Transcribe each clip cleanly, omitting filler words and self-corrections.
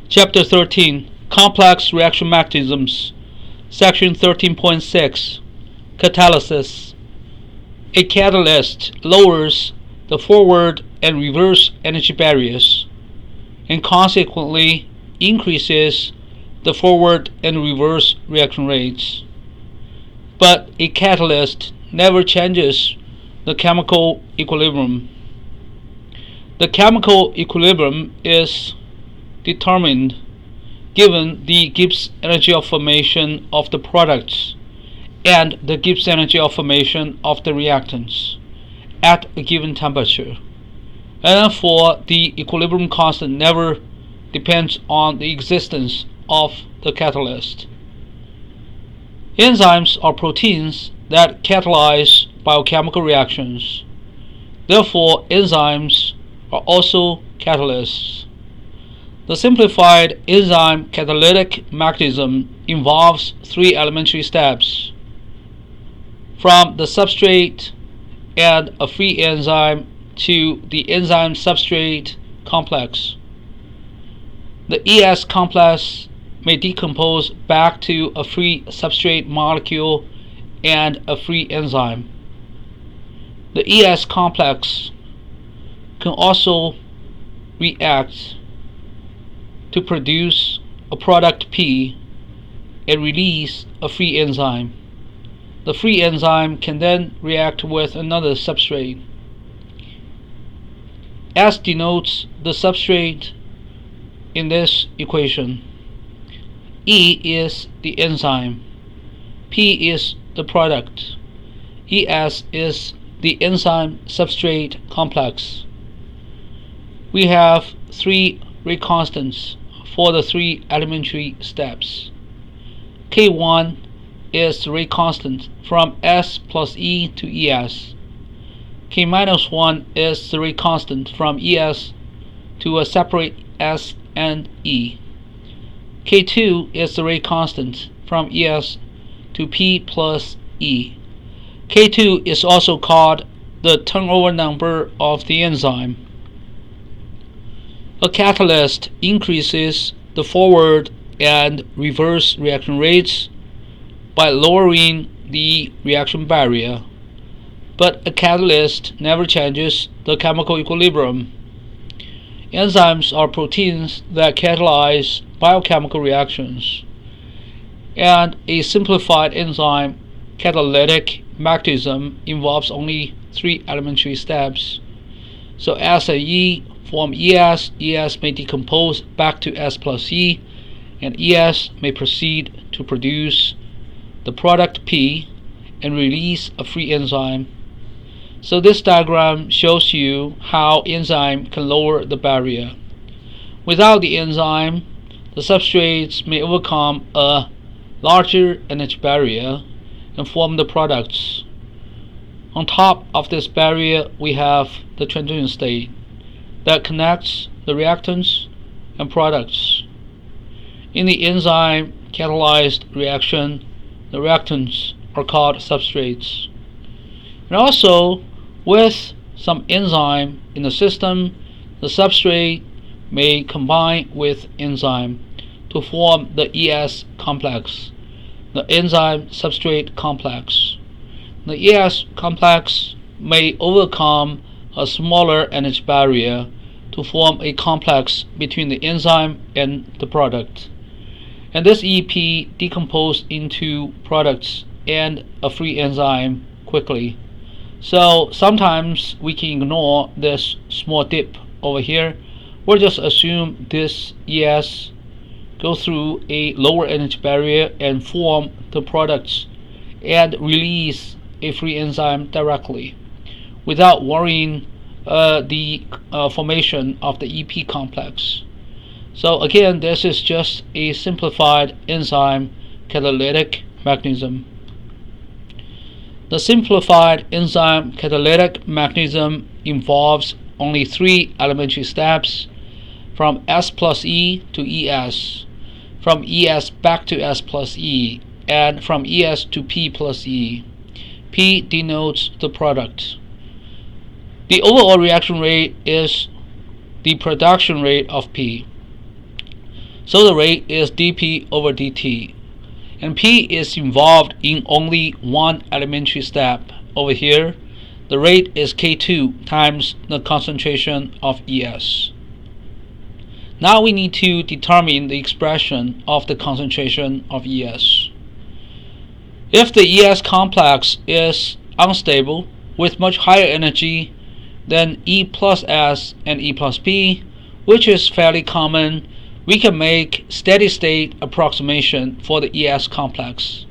Chapter 13, Complex Reaction Mechanisms, Section 13.6, Catalysis. A catalyst lowers the forward and reverse energy barriers, and consequently increases the forward and reverse reaction rates. But a catalyst never changes the chemical equilibrium. The chemical equilibrium is determined given the Gibbs energy of formation of the products and the Gibbs energy of formation of the reactants at a given temperature, and therefore the equilibrium constant never depends on the existence of the catalyst. Enzymes are proteins that catalyze biochemical reactions. Therefore, enzymes are also catalysts. The simplified enzyme catalytic mechanism involves three elementary steps: from the substrate and a free enzyme to the enzyme substrate complex. The ES complex may decompose back to a free substrate molecule and a free enzyme. The ES complex can also react to produce a product P and release a free enzyme. The free enzyme can then react with another substrate. S denotes the substrate in this equation. E is the enzyme. P is the product. ES is the enzyme substrate complex. We have three rate constants for the three elementary steps. K1 is the rate constant from S plus E to ES. K minus 1 is the rate constant from ES to a separate S and E. K2 is the rate constant from ES to P plus E. K2 is also called the turnover number of the enzyme. A catalyst increases the forward and reverse reaction rates by lowering the reaction barrier, but a catalyst never changes the chemical equilibrium. Enzymes are proteins that catalyze biochemical reactions, and a simplified enzyme catalytic mechanism involves only three elementary steps. So S and E form ES. ES may decompose back to S plus E, and ES may proceed to produce the product P and release a free enzyme. So this diagram shows you how enzyme can lower the barrier. Without the enzyme, the substrates may overcome a larger energy barrier and form the products. On top of this barrier, we have the transition state that connects the reactants and products. In the enzyme catalyzed reaction, the reactants are called substrates. And also, with some enzyme in the system, the substrate may combine with enzyme to form the ES complex, the enzyme substrate complex. The ES complex may overcome a smaller energy barrier to form a complex between the enzyme and the product. And this EP decomposes into products and a free enzyme quickly. So sometimes we can ignore this small dip over here. We'll just assume this ES go through a lower energy barrier and form the products and release a free enzyme directly without worrying the formation of the EP complex. So again, this is just a simplified enzyme catalytic mechanism. The simplified enzyme catalytic mechanism involves only three elementary steps: from S plus E to ES, from ES back to S plus E, and from ES to P plus E. P denotes the product. The overall reaction rate is the production rate of P. So the rate is dP over dt. And P is involved in only one elementary step. Over here, the rate is K2 times the concentration of ES. Now we need to determine the expression of the concentration of ES. If the ES complex is unstable with much higher energy than E plus S and E plus P, which is fairly common, we can make steady-state approximation for the ES complex.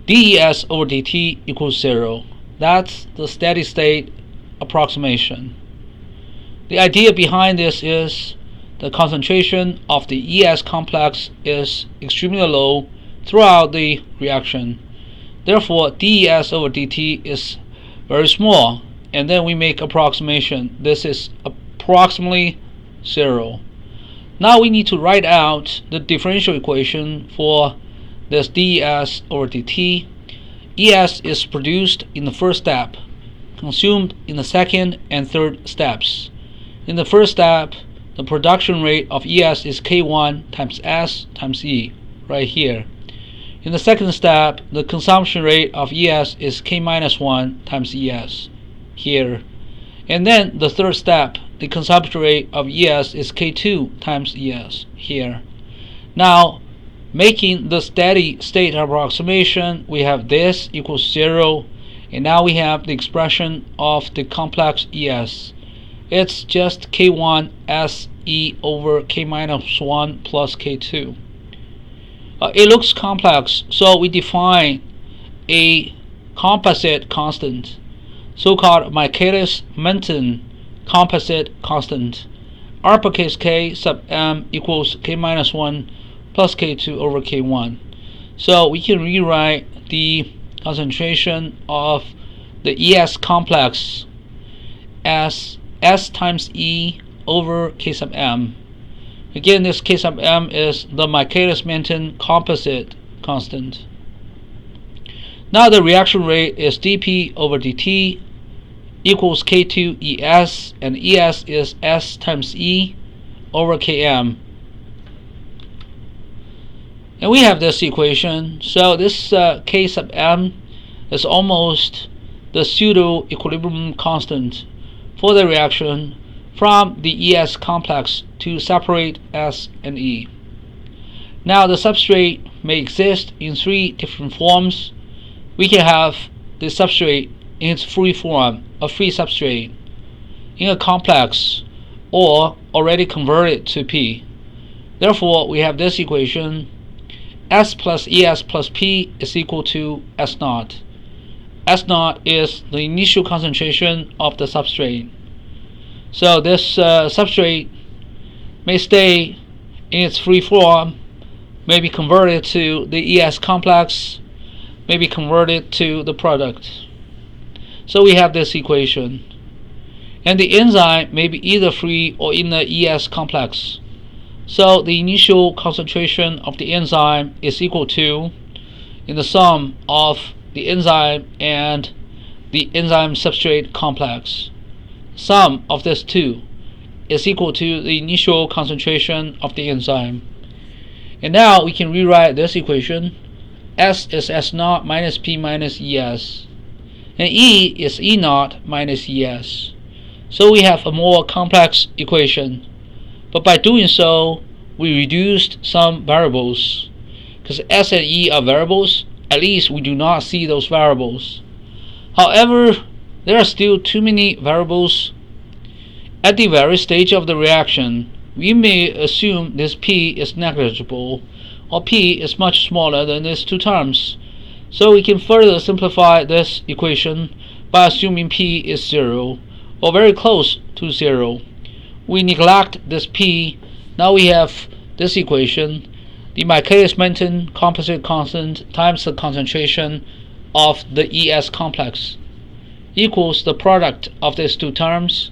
dES over dt equals 0. That's the steady-state approximation. The idea behind this is the concentration of the ES complex is extremely low throughout the reaction. Therefore, dES over dt is very small, and then we make approximation. This is approximately 0. Now we need to write out the differential equation for this dES over dt. ES is produced in the first step, consumed in the second and third steps. In the first step, the production rate of ES is K1 times S times E, right here. In the second step, the consumption rate of ES is K minus 1 times ES, here. And then the third step, the consumption rate of ES is K2 times ES, here. Now, making the steady state approximation, we have this equals 0, and now we have the expression of the complex ES. It's just K1 SE over K minus 1 plus K2. It looks complex, so we define a composite constant, so-called Michaelis-Menten composite constant. Uppercase K sub m equals K minus 1 plus K2 over K1. So we can rewrite the concentration of the ES complex as S times E over K sub m. Again, this K sub m is the Michaelis-Menten composite constant. Now the reaction rate is dP over dt equals K2 ES, and ES is S times E over Km. And we have this equation. So this K sub m is almost the pseudo equilibrium constant for the reaction from the ES complex to separate S and E. Now the substrate may exist in three different forms. We can have the substrate in its free form, a free substrate, in a complex, or already converted to P. Therefore, we have this equation: S plus ES plus P is equal to S naught. S naught is the initial concentration of the substrate. So this substrate may stay in its free form, may be converted to the ES complex, may be converted to the product. So we have this equation. And the enzyme may be either free or in the ES complex. So the initial concentration of the enzyme is equal to, in the sum of the enzyme and the enzyme substrate complex, sum of this two is equal to the initial concentration of the enzyme. And now we can rewrite this equation. S is S naught minus P minus ES, and E is E naught minus ES. So we have a more complex equation, but by doing so we reduced some variables. Because S and E are variables, at least we do not see those variables. However, there are still too many variables. At the very stage of the reaction, we may assume this P is negligible, or P is much smaller than these two terms. So we can further simplify this equation by assuming P is 0, or very close to 0. We neglect this P. Now we have this equation: the Michaelis-Menten composite constant times the concentration of the ES complex equals the product of these two terms.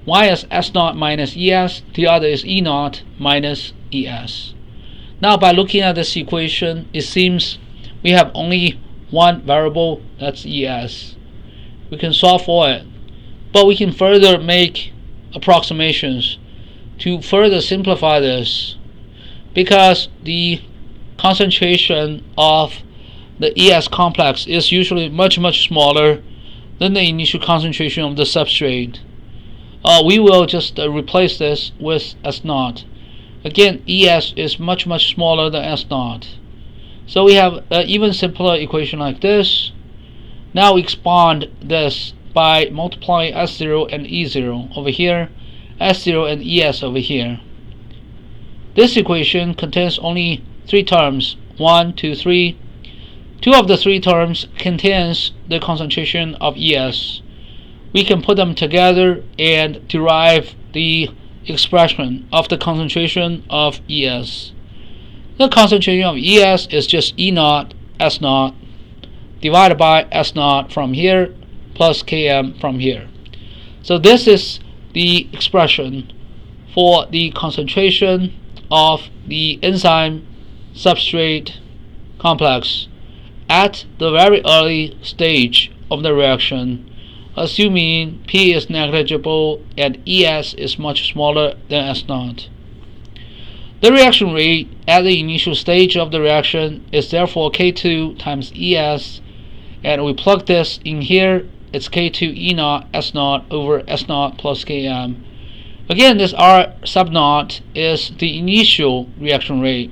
One is S naught minus ES, the other is E naught minus ES. Now by looking at this equation, it seems we have only one variable, that's ES. We can solve for it, but we can further make approximations to further simplify this. because the concentration of the ES complex is usually much smaller than the initial concentration of the substrate. We will just replace this with S0. Again, ES is much smaller than S0. So we have an even simpler equation like this. Now we expand this by multiplying S0 and E0 over here, S0 and ES over here. This equation contains only 3 terms, 1, 2, 3. 2 of the 3 terms contains the concentration of ES. We can put them together and derive the expression of the concentration of ES. The concentration of ES is just E0 S0 divided by S0 from here plus Km from here. So this is the expression for the concentration of the enzyme substrate complex at the very early stage of the reaction, assuming P is negligible and ES is much smaller than S0. The reaction rate at the initial stage of the reaction is therefore K2 times ES, and we plug this in here. It's K2 E0 S0 over S0 plus Km. Again, this R sub 0 is the initial reaction rate.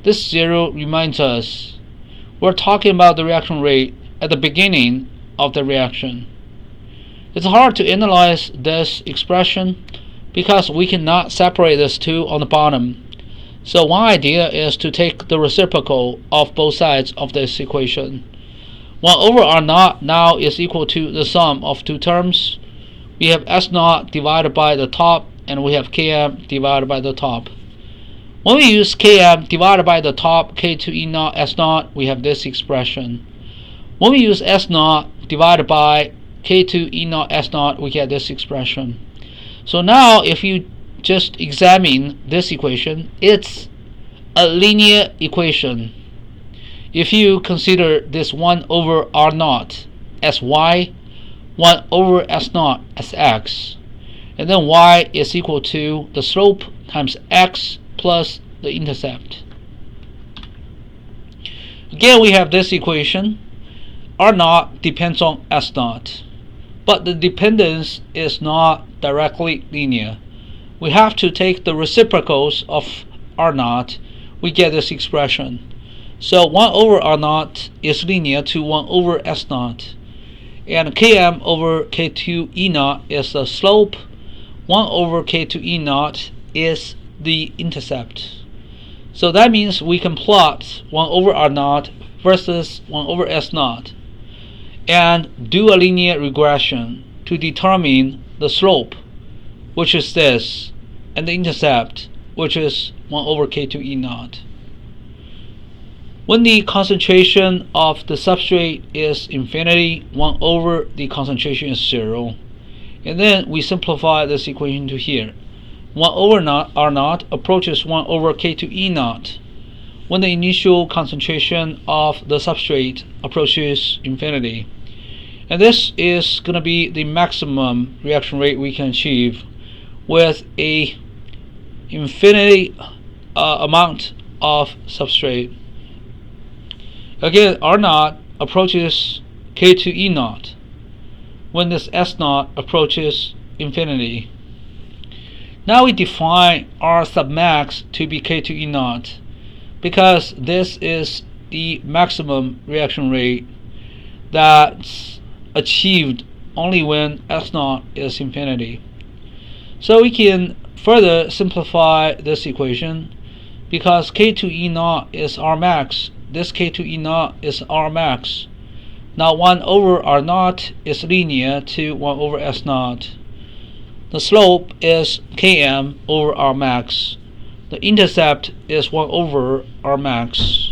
This 0 reminds us we're talking about the reaction rate at the beginning of the reaction. It's hard to analyze this expression because we cannot separate this 2 on the bottom. So one idea is to take the reciprocal of both sides of this equation. 1 over R0 now is equal to the sum of 2 terms. We have S0 divided by the top, and we have Km divided by the top. When we use Km divided by the top, K2 E0 S0, we have this expression. When we use S0 divided by K2 E0 S0, we get this expression. So now if you just examine this equation, it's a linear equation. If you consider this 1 over R0 as y, 1 over S0 as x, and then y is equal to the slope times x plus the intercept. Again, we have this equation. R0 depends on S0, but the dependence is not directly linear. We have to take the reciprocals of R0. We get this expression. So 1 over R0 is linear to 1 over S0, and Km over K2 E0 is the slope. 1 over K2 E0 is the intercept. So that means we can plot 1 over R0 versus 1 over S0 and do a linear regression to determine the slope, which is this, and the intercept, which is 1 over K2 E0. When the concentration of the substrate is infinity, 1 over the concentration is 0. And then we simplify this equation to here. 1 over R0 approaches 1 over K2 E0 when the initial concentration of the substrate approaches infinity. And this is going to be the maximum reaction rate we can achieve with a infinity amount of substrate. Again, R0 approaches K2 E0 when this S0 approaches infinity. Now we define R sub max to be K2 E0 because this is the maximum reaction rate that's achieved only when S0 is infinity. So we can further simplify this equation because K2 E0 is R max. This K2 E0 is R max. Now 1 over R0 is linear to 1 over S0. The slope is Km over R max. The intercept is 1 over R max.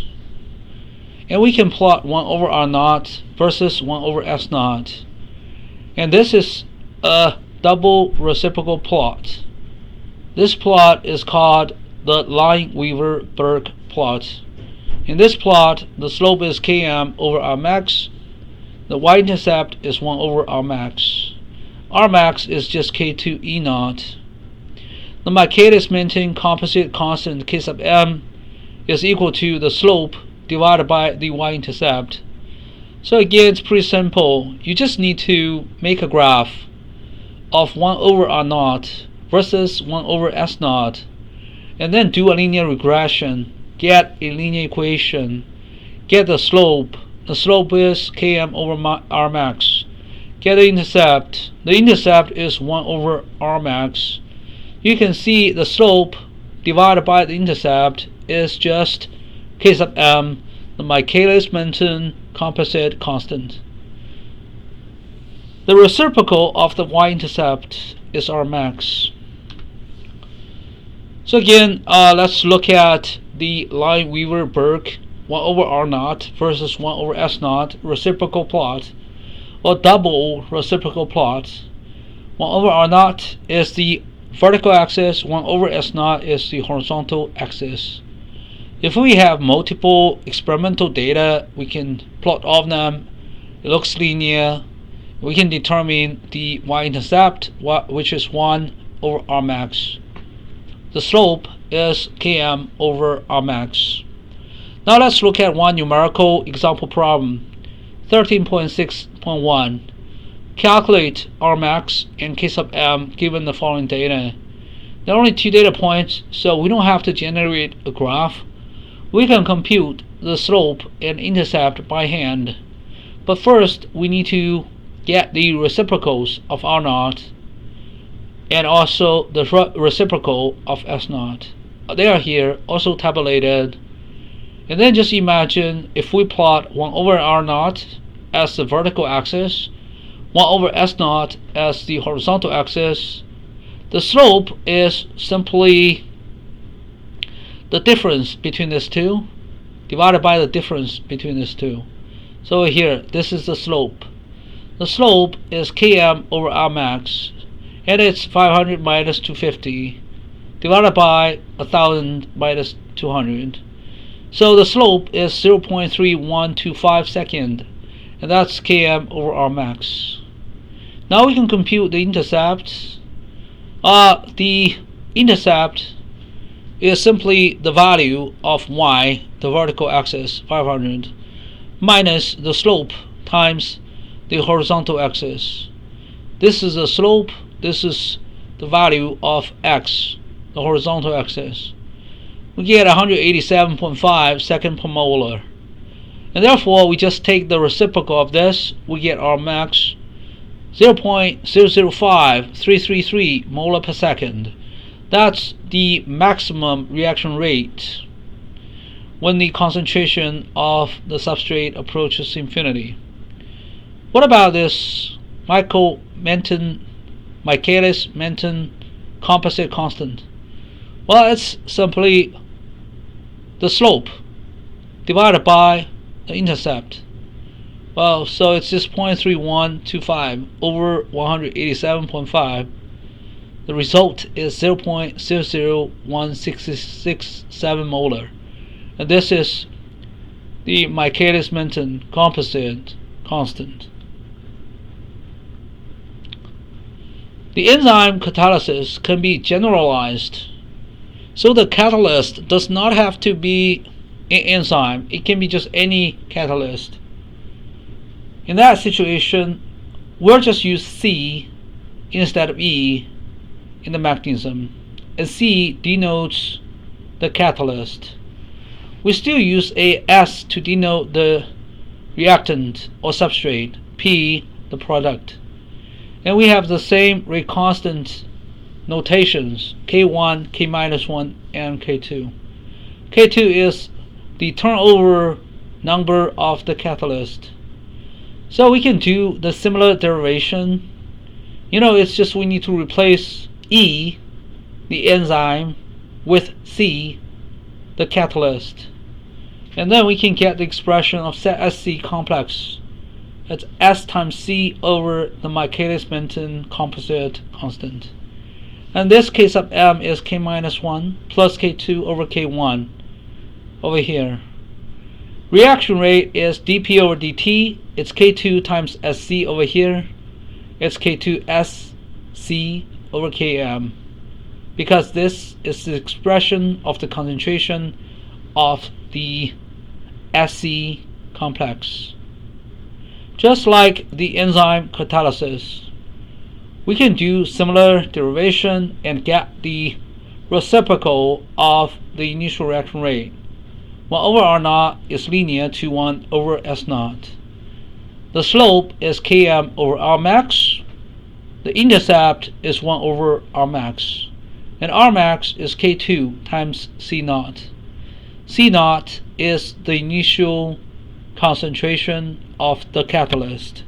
And we can plot 1 over R0 versus 1 over S0. And this is a double reciprocal plot. This plot is called the Lineweaver-Burk plot. In this plot, the slope is Km over R max. The y-intercept is 1 over R max. R max is just K2 E0. the Michaelis-Menten composite constant K sub m is equal to the slope divided by the y-intercept. So again, it's pretty simple. You just need to make a graph of 1 over r naught versus 1 over s naught, and then do a linear regression, get a linear equation, get the slope. The slope is km over r max. Get the intercept. The intercept is 1 over r max. You can see the slope divided by the intercept is just K sub m, the Michaelis-Menten composite constant. The reciprocal of the y-intercept is r max. So again, let's look at the Lineweaver-Burke 1 over r naught versus 1 over s naught reciprocal plot, or double reciprocal plot. 1 over r naught is the vertical axis, 1 over s naught is the horizontal axis. If we have multiple experimental data, we can plot all of them. It looks linear. We can determine the y-intercept, which is 1 over r max. The slope is km over r max. Now let's look at one numerical example problem. 13.6.1. Calculate r max and K sub m given the following data. There are only 2 data points, so we don't have to generate a graph. We can compute the slope and intercept by hand. But first, we need to get the reciprocals of r naught and also the reciprocal of s naught. They are here, also tabulated. And then just imagine if we plot 1 over r naught as the vertical axis, 1 over s naught as the horizontal axis. The slope is simply the difference between these two divided by the difference between these two. So here, this is the slope. The slope is km over r max, and it's 500 minus 250 divided by 1000 minus 200. So the slope is 0.3125 second, and that's km over r max. Now we can compute the intercept. The intercept is simply the value of y, the vertical axis, 500, minus the slope times the horizontal axis. This is the slope, this is the value of x, the horizontal axis. We get 187.5 second per molar. And therefore, we just take the reciprocal of this, we get r max 0.005333 molar per second. That's the maximum reaction rate when the concentration of the substrate approaches infinity. What about this Michaelis-Menten composite constant? Well, it's simply the slope divided by the intercept. Well, so it's just 0.3125 over 187.5. The result is 0.001667 molar. And this is the Michaelis-Menten composite constant. The enzyme catalysis can be generalized. So the catalyst does not have to be an enzyme. It can be just any catalyst. In that situation, we'll just use C instead of E in the mechanism, and C denotes the catalyst. We still use a S to denote the reactant or substrate, P the product. And we have the same rate constant notations, K1, K-1, and K2. K2 is the turnover number of the catalyst. So we can do the similar derivation. It's just we need to replace E, the enzyme, with C, the catalyst. And then we can get the expression of SC complex. It's S times C over the Michaelis-Menten composite constant. And this K sub m is K-1 plus K2 over K1 over here. Reaction rate is dP over dt. It's K2 times SC over here. It's K2 SC over Km. because this is the expression of the concentration of the SC complex. Just like the enzyme catalysis, we can do similar derivation and get the reciprocal of the initial reaction rate. 1 over R naught is linear to 1 over S naught. The slope is Km over R max. The intercept is 1 over R max. And R max is K2 times C naught. C naught is the initial concentration of the catalyst.